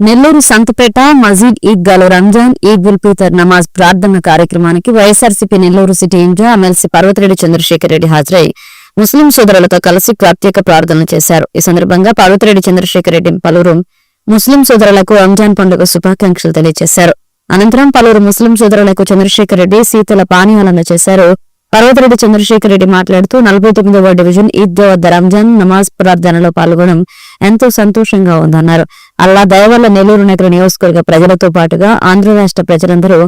నెల్లూరు సంతపేట మజీద్ ఈద్గాలో రంజాన్ ఈద్ ఉల్ ఫితర్ నమాజ్ ప్రార్థన కార్యక్రమానికి YSRCP Nellore city incharge MLC Parvathireddy Chandrasekhar Reddy హాజరై ముస్లిం సోదరులతో కలిసి ప్రత్యేక ప్రార్థనలు చేశారు. ఈ సందర్భంగా పర్వతిరెడ్డి చంద్రశేఖర్ రెడ్డి పలువురు ముస్లిం సోదరులకు రంజాన్ పండుగ శుభాకాంక్షలు తెలియజేశారు. అనంతరం పలువురు ముస్లిం సోదరులకు చంద్రశేఖర్ రెడ్డి శీతల పానీయాలను చేశారు. పర్వతిరెడ్డి చంద్రశేఖర్ రెడ్డి మాట్లాడుతూ 49వ డివిజన్ ఈద్గా వద్ద రంజాన్ నమాజ్ ప్రార్థనలో పాల్గొనడం ఎంతో సంతోషంగా ఉందన్నారు. అల్లా దయ వల్ల నెల్లూరు నగర నియోజకవర్గ ప్రజలతో పాటుగా ఆంధ్ర రాష్ట్ర ప్రజలందరూ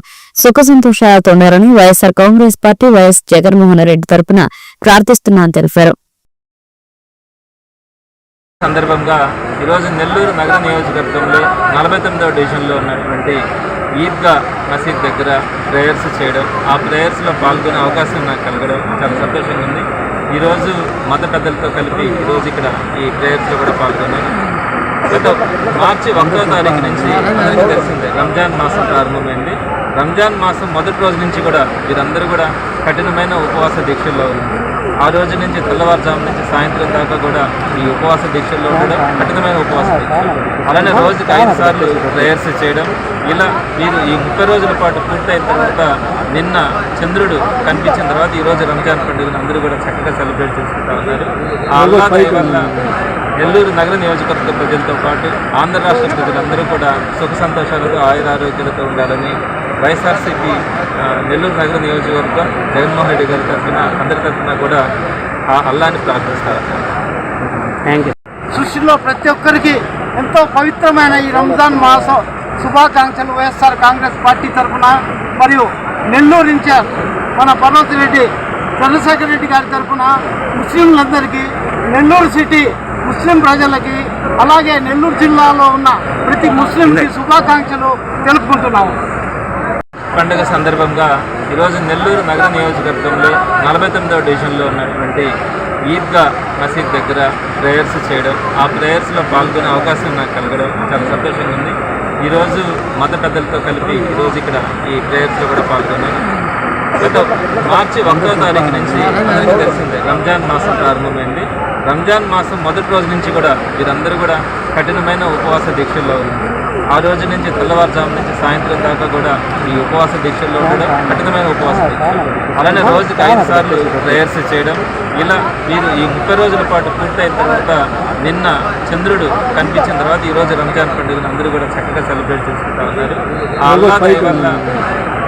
సుఖ సంతోషాలతో ఉండాలని వైఎస్ఆర్ కాంగ్రెస్ పార్టీ వైఎస్ జగన్మోహన్ రెడ్డి తరపున ప్రార్థిస్తున్నానని తెలిపారు. సందర్భంగా ఈరోజు నెల్లూరు నగర నియోజకవర్గంలో 49వ డివిజన్లో ఉన్నటువంటి ఈద్గా మసీద్ దగ్గర ప్రేయర్స్ చేయడం, ఆ ప్రేయర్స్లో పాల్గొనే అవకాశం నాకు కలగడం చాలా సంతోషంగా ఉంది. ఈరోజు మత పెద్దలతో కలిపి ఈరోజు ఇక్కడ ఈ ప్రేయర్స్లో కూడా పాల్గొన్నాను. గత మార్చి 1వ తారీఖు నుంచి అందరికీ తెలిసిందే రంజాన్ మాసం ప్రారంభమైంది. రంజాన్ మాసం మొదటి రోజు నుంచి కూడా వీరందరూ కూడా కఠినమైన ఉపవాస దీక్షల్లో ఉన్నారు. ఆ రోజు నుంచి తెల్లవారుజాము నుంచి సాయంత్రం దాకా కూడా ఈ ఉపవాస దీక్షల్లో ఉండడం, కఠినమైన ఉపవాస దీక్ష. అలానే రోజుకి 5 సార్లు ప్రేయర్స్ చేయడం. ఇలా వీరు ఈ 30 రోజుల పాటు పూర్తయిన తర్వాత నిన్న చంద్రుడు కనిపించిన తర్వాత ఈరోజు రంజాన్ పండుగను అందరూ కూడా చక్కగా సెలబ్రేట్ చేసుకుంటా ఉన్నారు. ఆ అల్లా దయ వల్ల నెల్లూరు నగర నియోజకవర్గ ప్రజలతో పాటు ఆంధ్ర రాష్ట్ర ప్రజలందరూ కూడా సుఖ సంతోషాలతో ఆయురారోగ్యాలతో ఉండాలని వైఎస్ఆర్సీపీ నెల్లూరు నగర నియోజకవర్గం జగన్మోహన్ రెడ్డి గారి తరఫున అందరి తరఫున కూడా ఆ అల్లాని ప్రార్థిస్తారు. Thank you. సృష్టిలో ప్రతి ఒక్కరికి ఎంతో పవిత్రమైన ఈ రంజాన్ మాసం శుభాకాంక్షలు వైఎస్ఆర్ కాంగ్రెస్ పార్టీ తరఫున మరియు నెల్లూరు ఇన్ఛార్జ్ మన పర్వతిరెడ్డి చంద్రశేఖర్ రెడ్డి గారి తరఫున ముస్లింలందరికీ, నెల్లూరు సిటీ ముస్లిం ప్రజలకి, అలాగే నెల్లూరు జిల్లాలో ఉన్న ప్రతి ముస్లింకి శుభాకాంక్షలు తెలుపుకుంటున్నాము. పండుగ సందర్భంగా ఈరోజు నెల్లూరు నగర నియోజకవర్గంలో 49వ డివిజన్లో ఉన్నటువంటి ఈద్గా మసీద్ దగ్గర ప్రేయర్స్ చేయడం, ఆ ప్రేయర్స్లో పాల్గొనే అవకాశం నాకు కలగడం చాలా సంతోషంగా ఉంది. ఈరోజు మత పెద్దలతో కలిపి ఈరోజు ఇక్కడ ఈ ప్రేయర్స్లో కూడా పాల్గొన్నాను. గత మార్చి 1వ తారీఖు నుంచి అందరికీ తెలిసిందే రంజాన్ మాసం ప్రారంభమైంది. రంజాన్ మాసం మొదటి రోజు నుంచి కూడా వీరందరూ కూడా కఠినమైన ఉపవాస దీక్షల్లో ఉన్నారు. ఆ రోజు నుంచి తెల్లవారుజాము నుంచి సాయంత్రం దాకా కూడా ఈ ఉపవాస దీక్షల్లో ఉండడం, కఠినమైన ఉపవాస దీక్ష. అలానే రోజుకి 5 సార్లు ప్రేయర్స్ చేయడం. ఇలా వీరు ఈ 30 రోజుల పాటు పూర్తయిన తర్వాత నిన్న చంద్రుడు కనిపించిన తర్వాత ఈరోజు రంజాన్ పండుగను అందరూ కూడా చక్కగా సెలబ్రేట్ చేసుకుంటా ఉన్నారు. ఆ అల్లా దయ వల్ల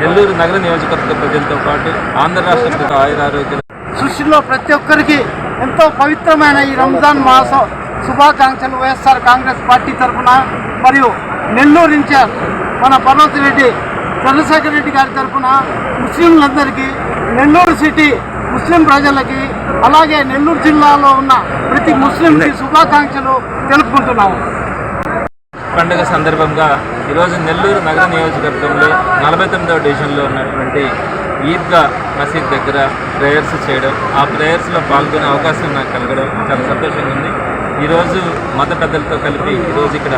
నెల్లూరు నగర నియోజకవర్గ ప్రజలతో పాటు ఆంధ్ర రాష్ట్ర ప్రజల ఆయురారోగ్యాలు. సృష్టిలో ప్రతి ఒక్కరికి ఎంతో పవిత్రమైన ఈ రంజాన్ మాసం శుభాకాంక్షలు వైఎస్ఆర్ కాంగ్రెస్ పార్టీ తరఫున మరియు నెల్లూరు ఇన్ఛార్జ్ మన పర్వతిరెడ్డి చంద్రశేఖర్ రెడ్డి గారి తరఫున ముస్లింలందరికీ, నెల్లూరు సిటీ ముస్లిం ప్రజలకి, అలాగే నెల్లూరు జిల్లాలో ఉన్న ప్రతి ముస్లింకి శుభాకాంక్షలు తెలుపుకుంటున్నాము. పండుగ సందర్భంగా ఈరోజు నెల్లూరు నగర నియోజకవర్గంలో 49వ డివిజన్లో ఉన్నటువంటి ఈద్గా మసీద్ దగ్గర ప్రేయర్స్ చేయడం, ఆ ప్రేయర్స్లో పాల్గొనే అవకాశం నాకు కలగడం చాలా సంతోషంగా ఉంది. ఈరోజు మత పెద్దలతో కలిపి ఈరోజు ఇక్కడ